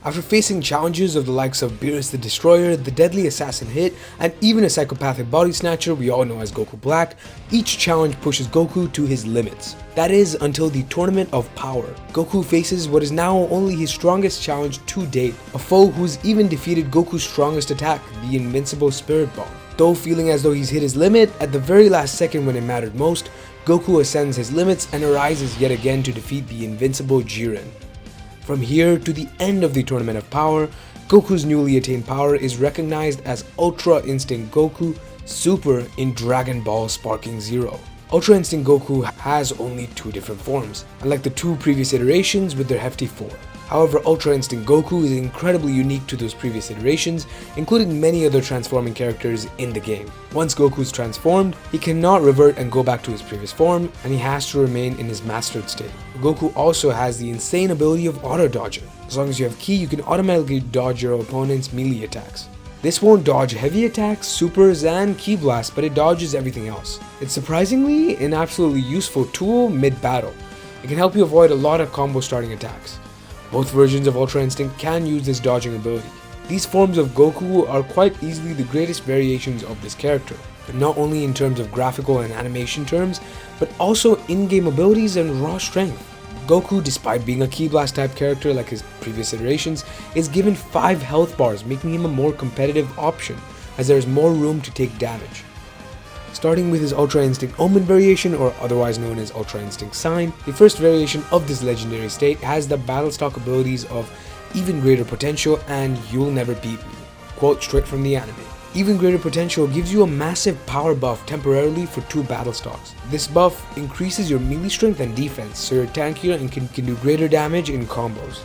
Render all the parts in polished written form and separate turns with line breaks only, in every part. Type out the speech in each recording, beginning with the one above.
After facing challenges of the likes of Beerus the Destroyer, the Deadly Assassin Hit, and even a psychopathic body snatcher we all know as Goku Black, each challenge pushes Goku to his limits. That is, until the Tournament of Power. Goku faces what is now only his strongest challenge to date, a foe who's even defeated Goku's strongest attack, the Invincible Spirit Bomb. Though feeling as though he's hit his limit, at the very last second when it mattered most, Goku ascends his limits and arises yet again to defeat the Invincible Jiren. From here to the end of the Tournament of Power, Goku's newly attained power is recognized as Ultra Instinct Goku Super in Dragon Ball Sparking Zero. Ultra Instinct Goku has only 2 different forms, unlike the 2 previous iterations with their hefty 4. However, Ultra Instinct Goku is incredibly unique to those previous iterations, including many other transforming characters in the game. Once Goku is transformed, he cannot revert and go back to his previous form, and he has to remain in his mastered state. Goku also has the insane ability of auto-dodging. As long as you have Ki, you can automatically dodge your opponent's melee attacks. This won't dodge heavy attacks, supers, and Ki blasts, but it dodges everything else. It's surprisingly an absolutely useful tool mid-battle. It can help you avoid a lot of combo starting attacks. Both versions of Ultra Instinct can use this dodging ability. These forms of Goku are quite easily the greatest variations of this character, but not only in terms of graphical and animation terms, but also in-game abilities and raw strength. Goku, despite being a Ki Blast type character like his previous iterations, is given 5 health bars, making him a more competitive option, as there is more room to take damage. Starting with his Ultra Instinct Omen variation, or otherwise known as Ultra Instinct Sign, the first variation of this legendary state has the battle stock abilities of Even Greater Potential and You'll Never Beat Me. Quote straight from the anime. Even Greater Potential gives you a massive power buff temporarily for 2 battle stocks. This buff increases your melee strength and defense, so you're tankier and can do greater damage in combos.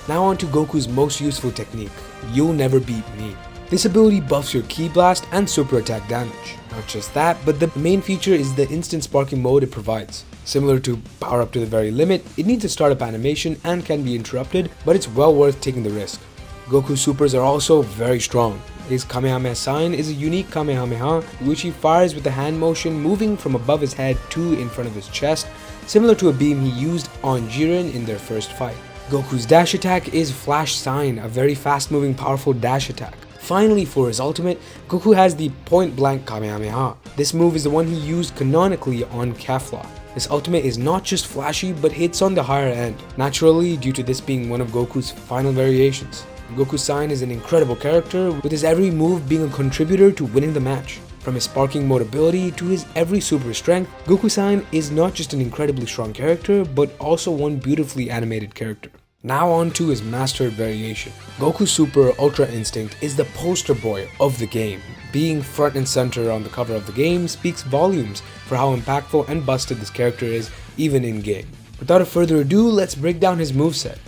Now on to Goku's most useful technique, You'll Never Beat Me. This ability buffs your Ki Blast and super attack damage. Not just that, but the main feature is the instant sparking mode it provides. Similar to Power Up to the Very Limit, it needs a startup animation and can be interrupted, but it's well worth taking the risk. Goku's supers are also very strong. His Kamehameha sign is a unique Kamehameha, which he fires with the hand motion moving from above his head to in front of his chest, similar to a beam he used on Jiren in their first fight. Goku's dash attack is Flash Sign, a very fast moving powerful dash attack. Finally, for his ultimate, Goku has the Point Blank Kamehameha. This move is the one he used canonically on Kefla. This ultimate is not just flashy, but hits on the higher end, naturally due to this being one of Goku's final variations. Goku's Sign is an incredible character, with his every move being a contributor to winning the match. From his sparking mode ability to his every super strength, Goku Sign is not just an incredibly strong character, but also one beautifully animated character. Now on to his mastered variation. Goku Super Ultra Instinct is the poster boy of the game. Being front and center on the cover of the game speaks volumes for how impactful and busted this character is even in game. Without further ado, let's break down his moveset.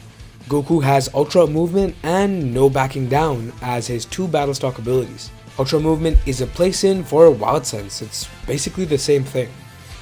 Goku has Ultra Movement and No Backing Down as his 2 battle stock abilities. Ultra Movement is a place-in for a Wild Sense. It's basically the same thing.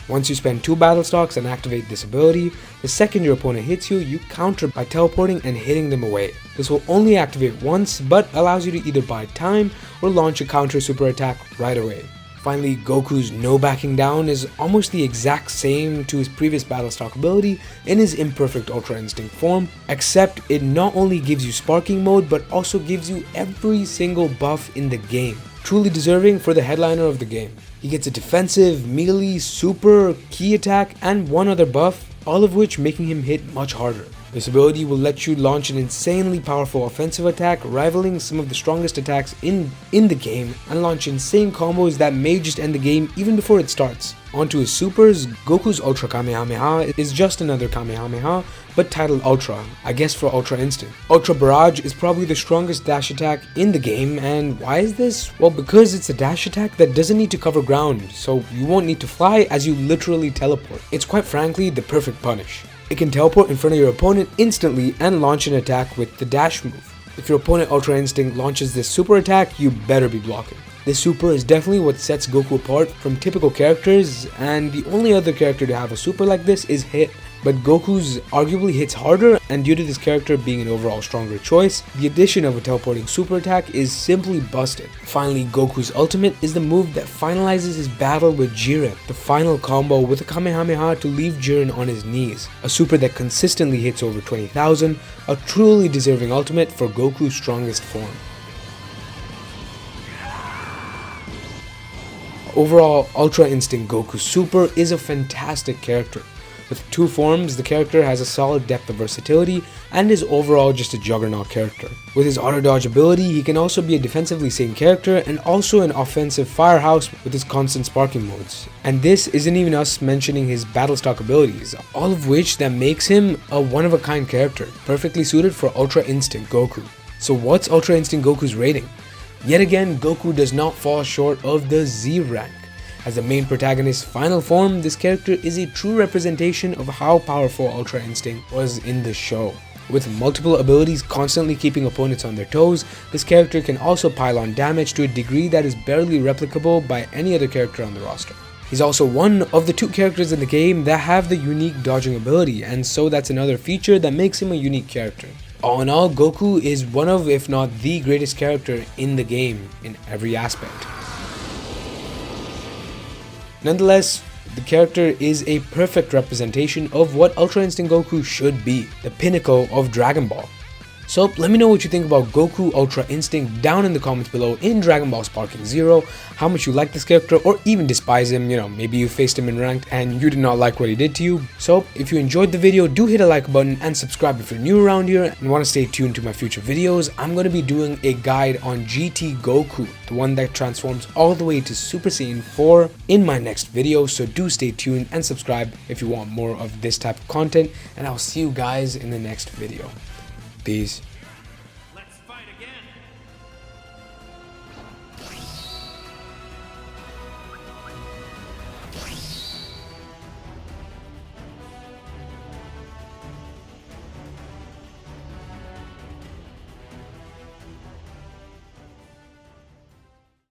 Once you spend 2 battle stocks and activate this ability, the second your opponent hits you, you counter by teleporting and hitting them away. This will only activate once, but allows you to either buy time or launch a counter super attack right away. Finally, Goku's No Backing Down is almost the exact same to his previous battle stock ability in his imperfect Ultra Instinct form, except it not only gives you sparking mode, but also gives you every single buff in the game, truly deserving for the headliner of the game. He gets a defensive, melee, super, Ki attack, and one other buff, all of which making him hit much harder. This ability will let you launch an insanely powerful offensive attack, rivaling some of the strongest attacks in the game, and launch insane combos that may just end the game even before it starts. Onto his supers, Goku's Ultra Kamehameha is just another Kamehameha, but titled Ultra, I guess for Ultra Instinct. Ultra Barrage is probably the strongest dash attack in the game, and why is this? Well, because it's a dash attack that doesn't need to cover ground, so you won't need to fly as you literally teleport. It's quite frankly the perfect punish. It can teleport in front of your opponent instantly and launch an attack with the dash move. If your opponent Ultra Instinct launches this super attack, you better be blocking. This super is definitely what sets Goku apart from typical characters, and the only other character to have a super like this is Hit. But Goku's arguably hits harder, and due to this character being an overall stronger choice, the addition of a teleporting super attack is simply busted. Finally, Goku's ultimate is the move that finalizes his battle with Jiren, the final combo with a Kamehameha to leave Jiren on his knees. A super that consistently hits over 20,000, a truly deserving ultimate for Goku's strongest form. Overall, Ultra Instinct Goku Super is a fantastic character. With two forms, the character has a solid depth of versatility and is overall just a juggernaut character. With his auto dodge ability, he can also be a defensively sane character and also an offensive firehouse with his constant sparking modes. And this isn't even us mentioning his battle stock abilities, all of which that makes him a one-of-a-kind character, perfectly suited for Ultra Instinct Goku. So what's Ultra Instinct Goku's rating? Yet again, Goku does not fall short of the Z rank. As the main protagonist's final form, this character is a true representation of how powerful Ultra Instinct was in the show. With multiple abilities constantly keeping opponents on their toes, this character can also pile on damage to a degree that is barely replicable by any other character on the roster. He's also one of the two characters in the game that have the unique dodging ability, and so that's another feature that makes him a unique character. All in all, Goku is one of, if not the greatest character in the game in every aspect. Nonetheless, the character is a perfect representation of what Ultra Instinct Goku should be, the pinnacle of Dragon Ball. So let me know what you think about Goku Ultra Instinct down in the comments below in Dragon Ball Sparking Zero, how much you like this character or even despise him. Maybe you faced him in ranked and you did not like what he did to you. So if you enjoyed the video, do hit a like button and subscribe if you're new around here and want to stay tuned to my future videos. I'm going to be doing a guide on GT Goku, the one that transforms all the way to Super Saiyan 4 in my next video, so do stay tuned and subscribe if you want more of this type of content, and I'll see you guys in the next video. Peace.